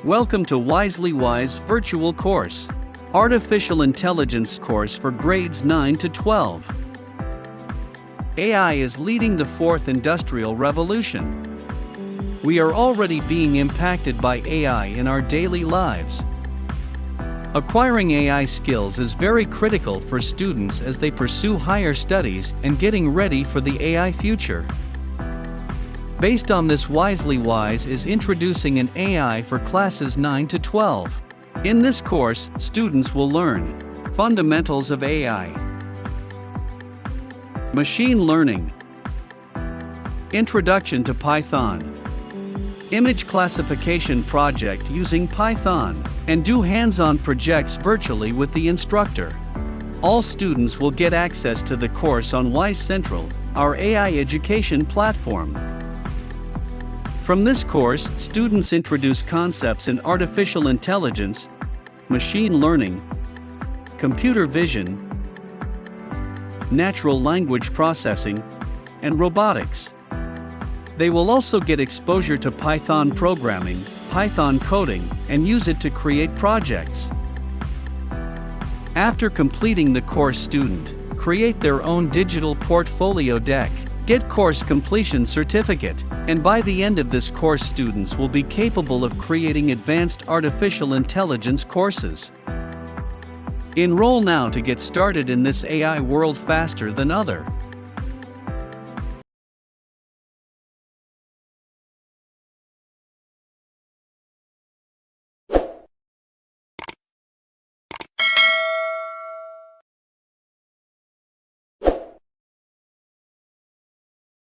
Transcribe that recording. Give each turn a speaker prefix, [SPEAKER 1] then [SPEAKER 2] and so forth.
[SPEAKER 1] Welcome to Wisely Wise Virtual Course, Artificial Intelligence course for grades 9 to 12. AI is leading the fourth industrial revolution. We are already being impacted by AI in our daily lives. Acquiring AI skills is very critical for students as they pursue higher studies and getting ready for the AI future. Based on this, Wisely Wise is introducing an AI for classes 9 to 12. In this course, students will learn fundamentals of AI, machine learning, introduction to Python, image classification project using Python, and do hands-on projects virtually with the instructor. All students will get access to the course on Wise Central, our AI education platform. From this course, students introduce concepts in artificial intelligence, machine learning, computer vision, natural language processing, and robotics. They will also get exposure to Python programming, Python coding, and use it to create projects. After completing the course, students create their own digital portfolio deck, get course completion certificate, and by the end of this course, students will be capable of creating advanced artificial intelligence courses. Enroll now to get started in this AI world faster than other.